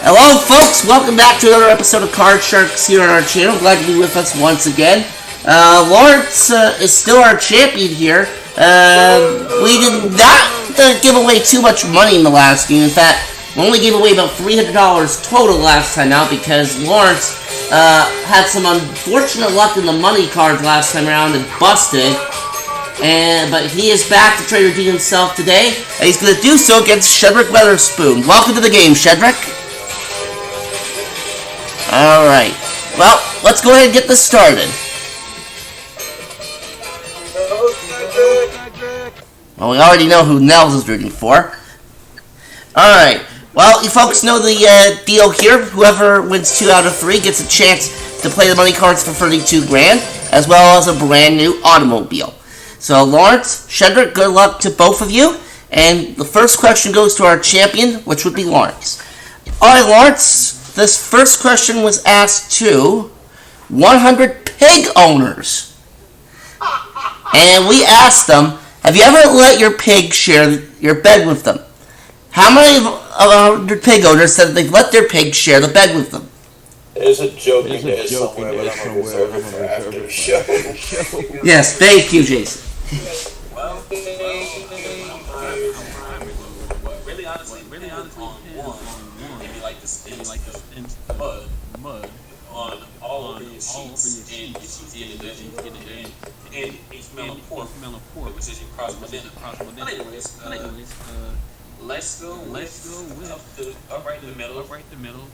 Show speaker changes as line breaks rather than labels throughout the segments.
Hello folks, welcome back to another episode of Card Sharks here on our channel. Glad to be with us once again. Lawrence is still our champion here. We did not give away too much money in the last game. In fact, we only gave away about $300 total last time out because Lawrence had some unfortunate luck in the money cards last time around and busted. But he is back to try to redeem himself today, and he's going to do so against Shedrick Weatherspoon. Welcome to the game, Shedrick. Alright, well, let's go ahead and get this started. Well, we already know who Nels is rooting for. Alright, well, you folks know the deal here. Whoever wins 2 out of 3 gets a chance to play the money cards for 32 grand, as well as a brand new automobile. So, Lawrence, Shedrick, good luck to both of you. And the first question goes to our champion, which would be Lawrence. Alright, Lawrence, this first question was asked to 100 pig owners. And we asked them, have you ever let your pig share your bed with them? How many of 100 pig owners said they've let their pig share the bed with them?
There's a joke in there somewhere, but I'm going to reserve it for after the show.
Yes, thank you, Jason.
Well, really honestly, on one, if you like this mud on all over your sheets and your sheets in the day, and a smell of pork, which is your cross dinner. But anyways, let's go with upright in the middle.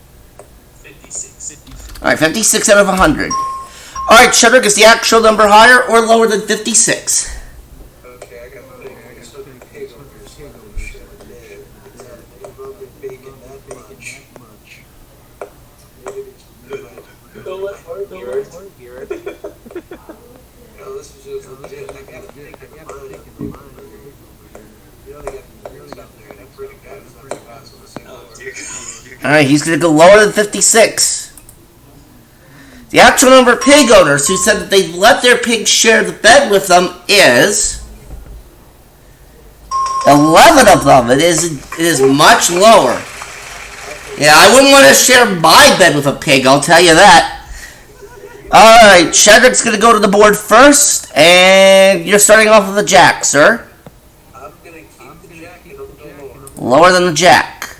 56.
Alright, 56 out of 100. Alright, Shedrick, is the actual number higher or lower than 56?
Okay, I got pig owners here. Bacon that much.
Don't let her hear it.
No, this is just legit. I got to think in my mind. You only got stuff there, and I'm pretty good. It's not impossible to say lower.
Alright, he's going to go lower than 56. The actual number of pig owners who said that they let their pigs share the bed with them is 11 of them. It is much lower. Yeah, I wouldn't want to share my bed with a pig, I'll tell you that. Alright, Shedrick's going to go to the board first, and you're starting off with a jack, sir.
I'm going to keep the jack and I'm going
Lower than the jack.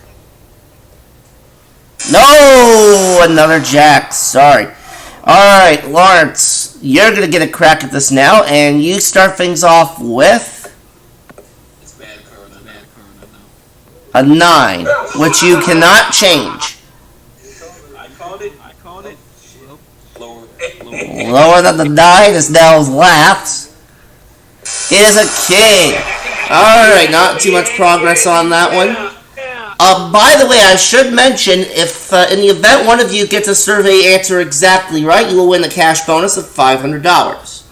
No! Another jack, sorry. Alright, Lawrence, you're going to get a crack at this now, and you start things off with
It's bad curve,
a 9, which you cannot change.
I called it. Lower.
Lower than the 9 is Nels laughs. It is a king. Alright, not too much progress on that one. By the way, I should mention, if in the event one of you gets a survey answer exactly right, you will win a cash bonus of $500.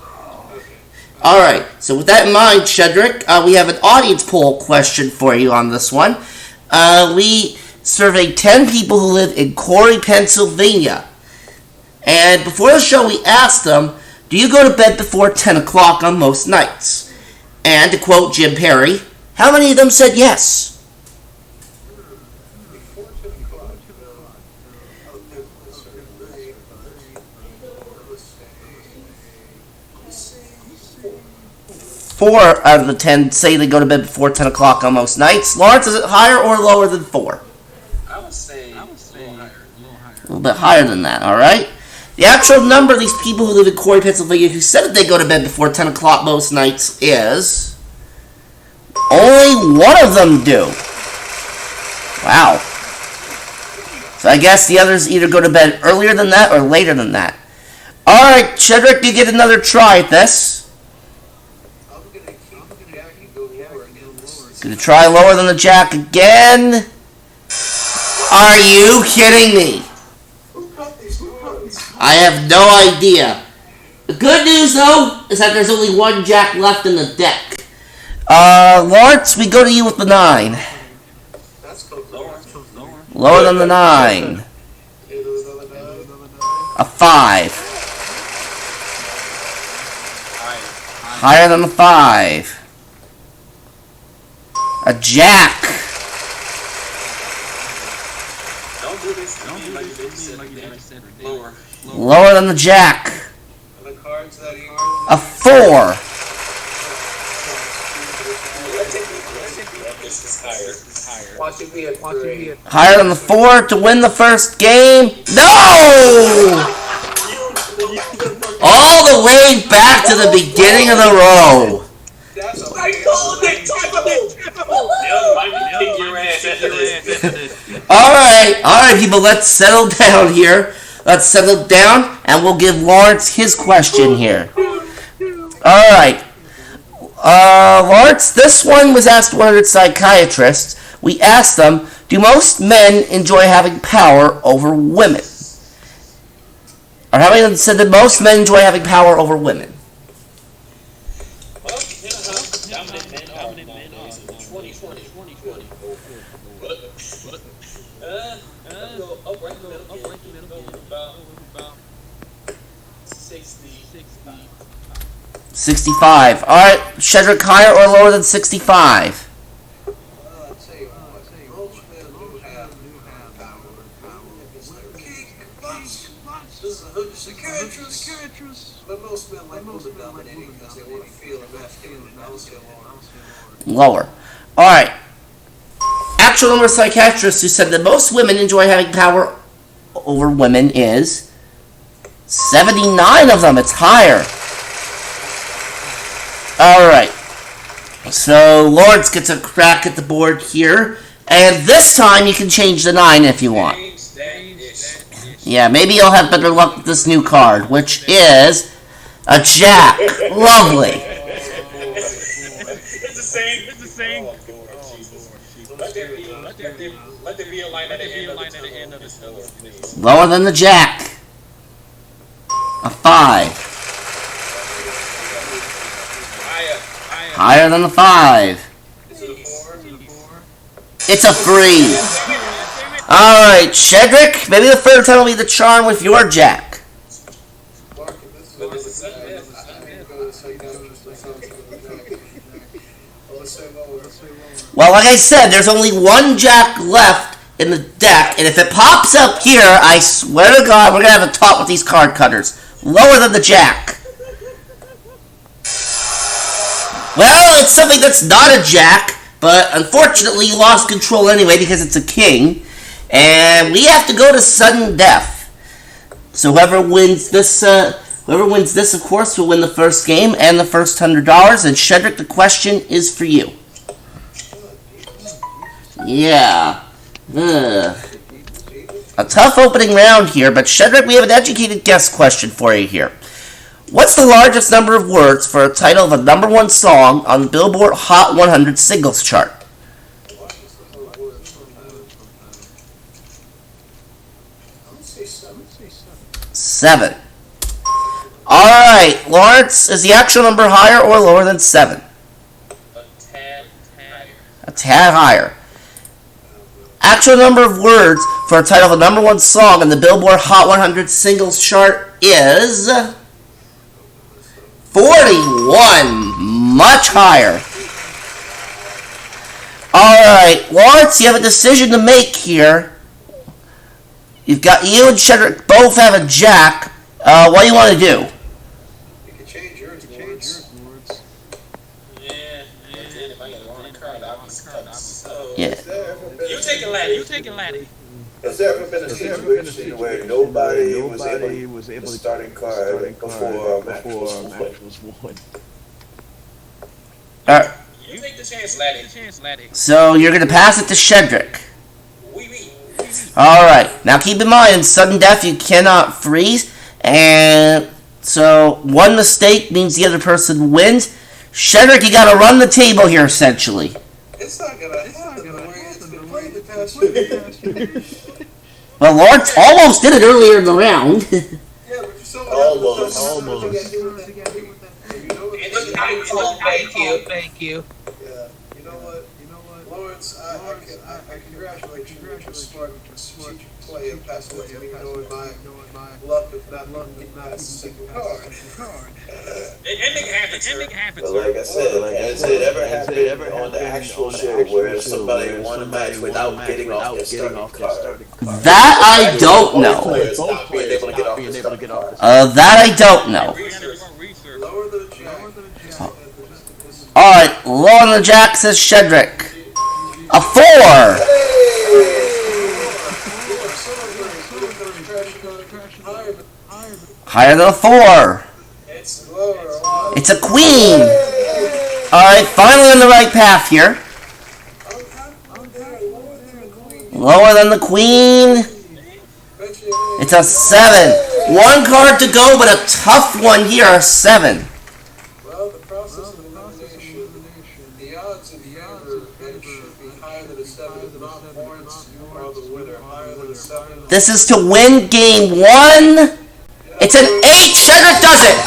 Alright, so with that in mind, Shedrick, we have an audience poll question for you on this one. We surveyed 10 people who live in Corey, Pennsylvania. And before the show, we asked them, do you go to bed before 10 o'clock on most nights? And to quote Jim Perry, how many of them said yes? 4 out of the 10 say they go to bed before 10 o'clock on most nights. Lawrence, is it higher or lower than 4?
I would say a little higher.
A little bit higher than that, alright? The actual number of these people who live in Corey, Pennsylvania, who said that they go to bed before 10 o'clock most nights is only one of them do. Wow. So I guess the others either go to bed earlier than that or later than that. Alright, Shedrick, you get another try at this. Gonna try lower than the jack again. Are you kidding me? I have no idea. The good news, though, is that there's only one jack left in the deck. Lawrence, we go to you with the 9. Lower than the 9. A 5. Higher than the 5. A jack.
Don't do this. Don't do this. Like you said, lower.
Lower than the jack.
On the cards that he
A 4.
This is higher.
watching me at 3.
Higher than the 4 to win the first game. No! All the way back to the beginning of the row.
That's a
I called it. Kick your ass after this.
Alright, people, let's settle down here. Let's settle down, and we'll give Lawrence his question here. Alright. Lawrence, this one was asked to one of the psychiatrists. We asked them, do most men enjoy having power over women? Or how many of them said that most men enjoy having power over women?
Well, dominant men are nowadays. 2020. I'll break the middle about 60.
65. Alright, Shedrick, higher or lower than 65?
I'd say most men do have power. It's their king. This is a hood psychiatrist. But most men like women dominating because they want to feel emasculated. I would say
Lower. Alright. Actual number of psychiatrists who said that most women enjoy having power over women is 79 of them. It's higher. Alright. So, Lawrence gets a crack at the board here. And this time you can change the 9 if you want. Yeah, maybe you'll have better luck with this new card, which is a jack. Lovely.
It's the same. Let there be a line at the end of the spell, please.
Lower than the jack. A 5. Higher than the 5. It's a 3. Alright, Shedrick, maybe the third time will be the charm with your jack. Well, like I said, there's only one jack left in the deck, and if it pops up here, I swear to God, we're going to have a talk with these card cutters. Lower than the jack. Well, it's something that's not a jack, but unfortunately you lost control anyway because it's a king. And we have to go to sudden death. So whoever wins this, of course, will win the first game and the first $100. And Shedrick, the question is for you. Yeah. A tough opening round here, but Shedrick, we have an educated guess question for you here. What's the largest number of words for a title of a #1 song on the Billboard Hot 100 singles chart? Seven. Alright, Lawrence, is the actual number higher or lower than 7? A tad higher. Actual number of words for a title of a #1 song on the Billboard Hot 100 singles chart is 41. Much higher. Alright, Lawrence, you have a decision to make here. You've got you and Shedrick both have a jack. What do you want to do?
You can change yours.
Yeah. If I get one card, I'll be stuck. So,
Yeah.
you taking Laddie.
Has there ever been a situation where nobody was able to starting card before match was won?
Alright,
You take the chance, Laddie.
so you're going to pass it to Shedrick.
Oui.
Alright, now keep in mind, in sudden death you cannot freeze, and so one mistake means the other person wins. Shedrick, you gotta run the table here, essentially.
It's not gonna happen the way it's been played the past few years.
Well, Lawrence almost did it earlier in the round.
Yeah, but you're so
Almost.
Thank you.
Yeah, you know what, Lawrence, I congratulate you. You're smart strategic play of passing it to me, knowing my luck of not getting past the second card.
Anything happens, sir.
But like I said, has it ever happened on the actual show where somebody won a match without getting off their starting card?
That I don't know.
Players not being able to get off their starting card.
That I don't know.
Lower the jack.
Alright, lower than the jack, says Shedrick. A 4! Higher than a 4.
It's lower.
It's a queen. Alright, finally on the right path here. Lower than the queen. It's a 7. One card to go, but a tough one here, a 7.
Well, the process of elimination, the odds in favor should be higher than a 7. If not warrants, you are the winner. Higher than a 7.
This is to win game 1. It's an 8. Shedrick does it.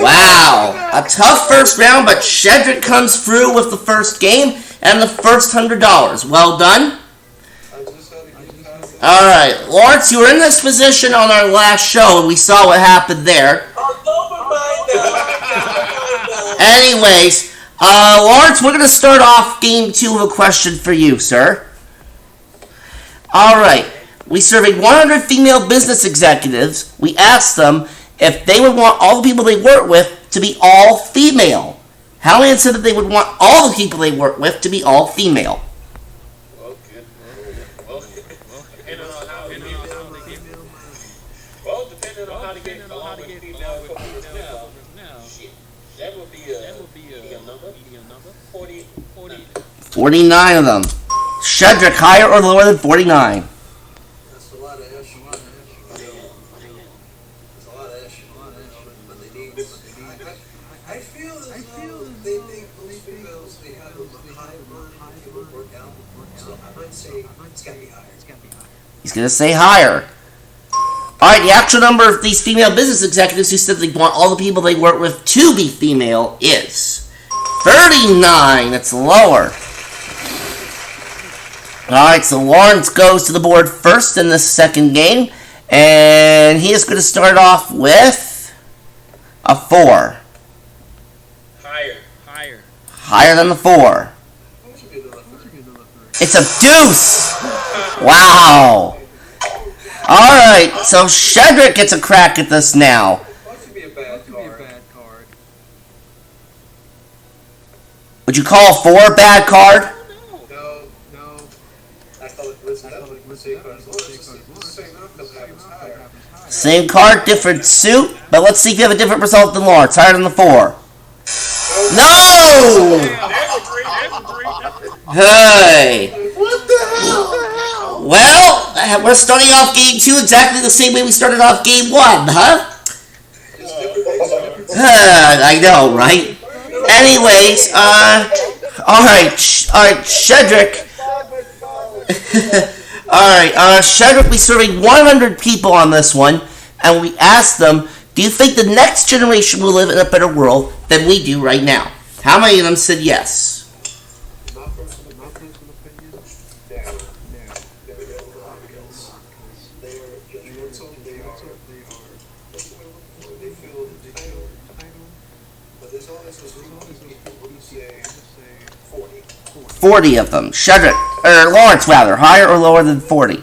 Wow. A tough first round, but Shedrick comes through with the first game and the first $100. Well done. Alright, Lawrence, you were in this position on our last show, and we saw what happened there. Anyways, Lawrence, we're going to start off game 2 with a question for you, sir. Alright, we surveyed 100 female business executives. We asked them if they would want all the people they work with to be all female. How many said that they would want all the people they work with to be all female?
Depending on how to get along with female customers now, shit, that would be a number.
49 of them. Shedrick, higher or lower than 49?
That's a lot of echelon. There's a lot of echelon, but they need. I feel as though they think those females they have a high burden to work out. So I might say it's gotta be higher.
He's going to say higher. Alright, the actual number of these female business executives who said they want all the people they work with to be female is 39. That's lower. Alright, so Lawrence goes to the board first in this second game. And he is going to start off with a 4. Higher than the 4. It's a deuce! Wow! Alright, so Shedrick gets a crack at this now.
What could be a bad card?
Would you call a 4 a bad card?
No. I thought it was the same card. Same outcome happens higher.
Same card, different suit, but let's see if you have a different result than Lawrence. Higher than the 4. No! Hey!
What the hell?
Well, we're starting off game 2 exactly the same way we started off game 1, huh? I know, right? Anyways, alright, Shedrick. Alright, Shedrick, we surveyed 100 people on this one, and we asked them, do you think the next generation will live in a better world than we do right now? How many of them said yes?
My personal opinion, they are judgmental, they feel entitled, but there's always this people who say 40.
40 of them. Shedrick, or Lawrence rather, higher or lower than 40?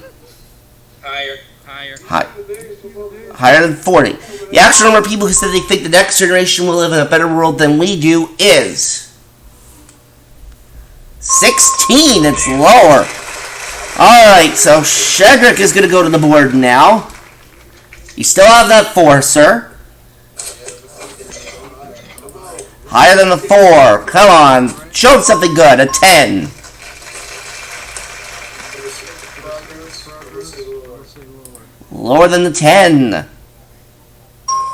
Higher than 40. The actual number of people who said they think the next generation will live in a better world than we do is 16. It's lower. Alright, so Shedrick is going to go to the board now. You still have that 4, sir. Higher than the 4. Come on. Show him something good. A 10. Lower than the 10.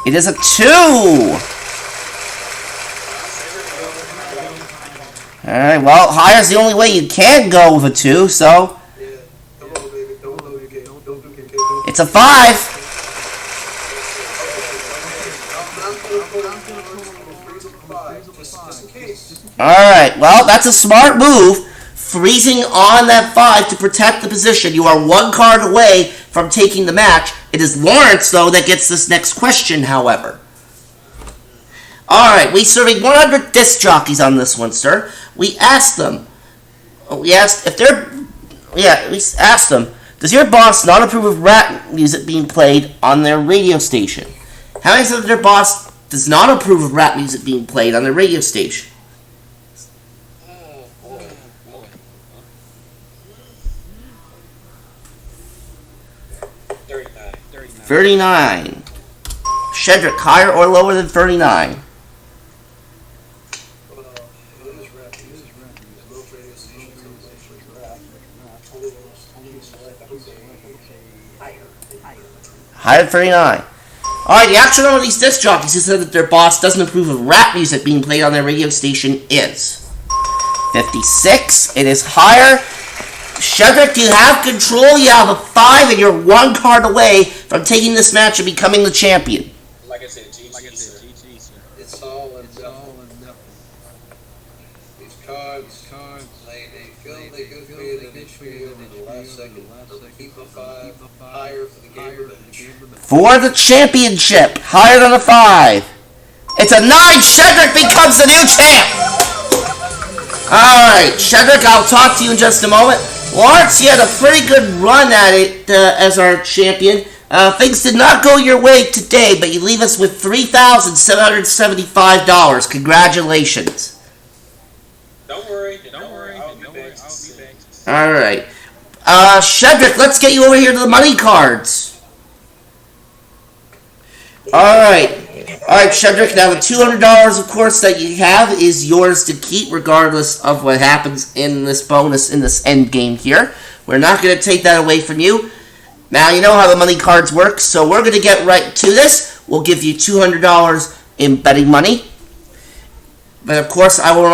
It is a 2. Alright, well, higher's the only way you can go with a 2, so it's a 5. Alright, well, that's a smart move. freezing on that 5 to protect the position. You are 1 card away from taking the match. It is Lawrence, though, that gets this next question, however. Alright, we surveyed 100 disc jockeys on this one, sir. We asked them, we asked them, does your boss not approve of rap music being played on their radio station? How many said that their boss does not approve of rap music being played on their radio station? 39. Shedrick, higher or lower than 39? Higher than 39. Alright, the actual number of these disc jockeys who said that their boss doesn't approve of rap music being played on their radio station is 56. It is higher. Shedrick, you have control. You have a 5, and you're 1 card away from taking this match and becoming the champion.
Like I said, GG, sir.
It's all in nothing. These cards, they feel they go for you, they ditch for you in the last second. They'll keep a 5 higher for the gamer bench.
For the championship, higher than a 5. It's a 9. Shedrick becomes the new champ. Alright, Shedrick, I'll talk to you in just a moment. Lawrence, you had a pretty good run at it as our champion. Things did not go your way today, but you leave us with $3,775. Congratulations.
Don't worry. I'll be back.
Alright. Shedrick, let's get you over here to the money cards. Alright. Alright, Shedrick, now the $200, of course, that you have is yours to keep, regardless of what happens in this bonus, in this end game here. We're not going to take that away from you. Now, you know how the money cards work, so we're going to get right to this. We'll give you $200 in betting money. But, of course, I will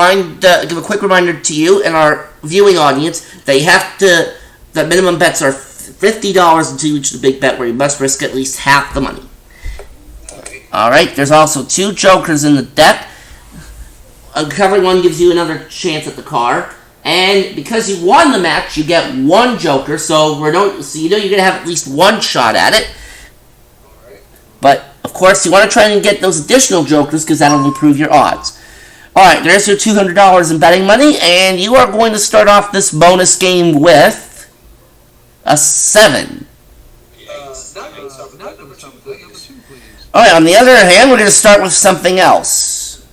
give a quick reminder to you and our viewing audience that the minimum bets are $50 until you reach the big bet, where you must risk at least half the money. Alright, there's also 2 jokers in the deck. Uncovering one gives you another chance at the car. And because you won the match, you get 1 joker, so you know you're going to have at least 1 shot at it. But, of course, you want to try and get those additional jokers, because that'll improve your odds. Alright, there's your $200 in betting money, and you are going to start off this bonus game with a 7. Alright, on the other hand, we're going to start with something else.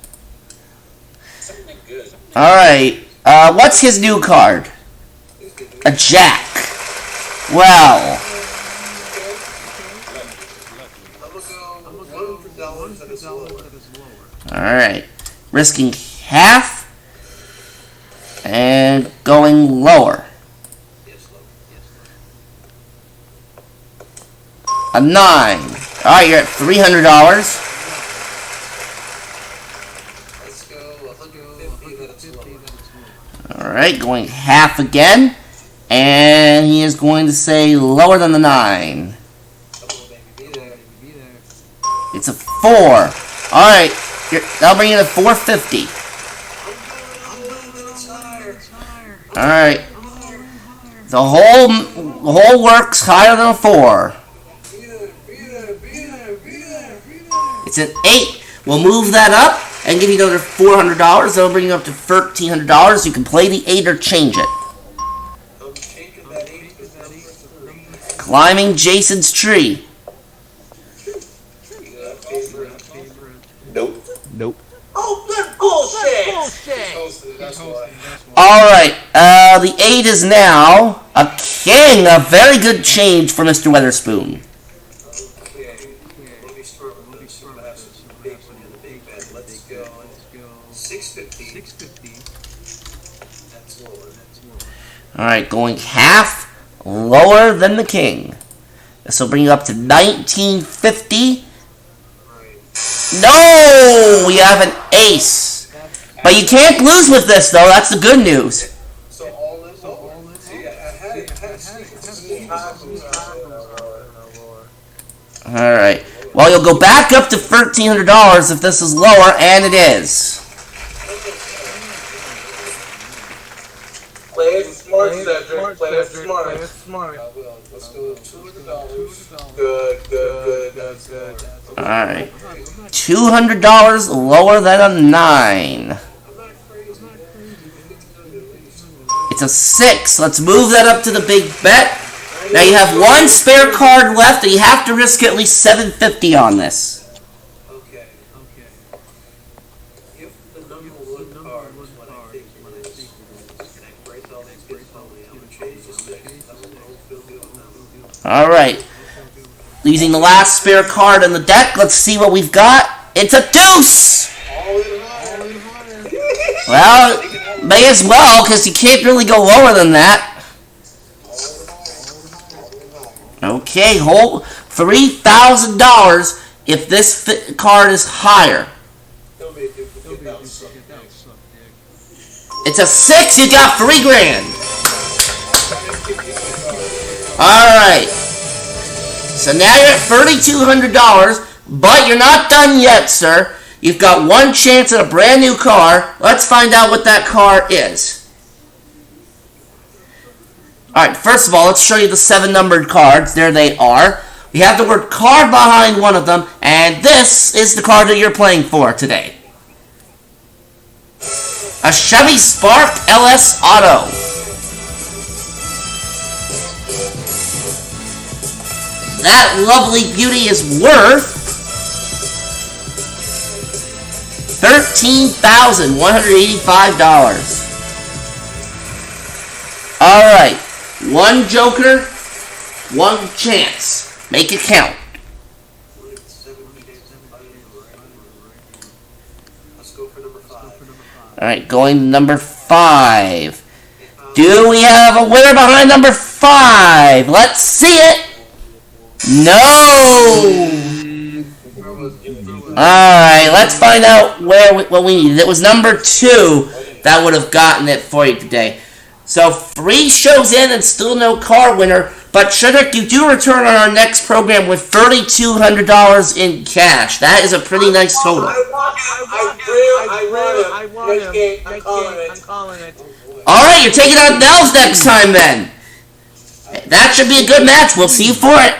Something good.
Alright, what's his new card? A jack. Well. Alright, risking half and going lower. A 9. Alright, you're at $300.
Let's go 150, that's lower.
Alright, going half again. And he is going to say lower than the 9.
Come on, baby, be there.
It's a 4. Alright, that'll bring you to 450. Alright. The whole works higher than a 4. It's an 8. We'll move that up and give you another $400. That'll bring you up to $1,300. You can play the 8 or change it. Climbing Jason's tree.
Nope.
Oh, that's bullshit!
Alright, the 8 is now a king. A very good change for Mr. Weatherspoon.
Let me start with this. Big one in the big bet. Let's go. 650. That's lower.
Alright, going half lower than the king. This will bring you up to 1950. No! We have an ace. But you can't lose with this, though. That's the good news.
So all in. See, I had it.
Alright. Well, you'll go back up to $1,300 if this is lower, and it is.
Play Smart is that drink. Play that smart. Let's go $200. Good.
Alright. $200 lower than a 9. It's a 6. Let's move that up to the big bet. Now you have one spare card left, and you have to risk at least $750 on this.
Okay. If the number one card is what I think it is, and I break all these bits only, I'm going to change the stick.
Alright. Using the last spare card in the deck, let's see what we've got. It's a deuce! Well, may as well, because you can't really go lower than that. Okay, hold $3,000 if this card is higher. It's a 6, you got $3,000. Alright. So now you're at $3,200, but you're not done yet, sir. You've got one chance at a brand new car. Let's find out what that car is. Alright, first of all, let's show you the 7 numbered cards. There they are. We have the word card behind one of them, and this is the card that you're playing for today. A Chevy Spark LS Auto. That lovely beauty is worth $13,185. Alright, one joker, one chance. Make it count.
Let's go for number 5.
Alright, going to number 5. Do we have a winner behind number 5? Let's see it. No! Alright, let's find out what we needed. It was number 2 that would have gotten it for you today. So 3 shows in and still no car winner. But Shudrick, you do return on our next program with $3,200 in cash. That is a pretty nice total.
I want him. I'm calling it.
Alright, you're taking on Nels next time then. That should be a good match. We'll see you for it.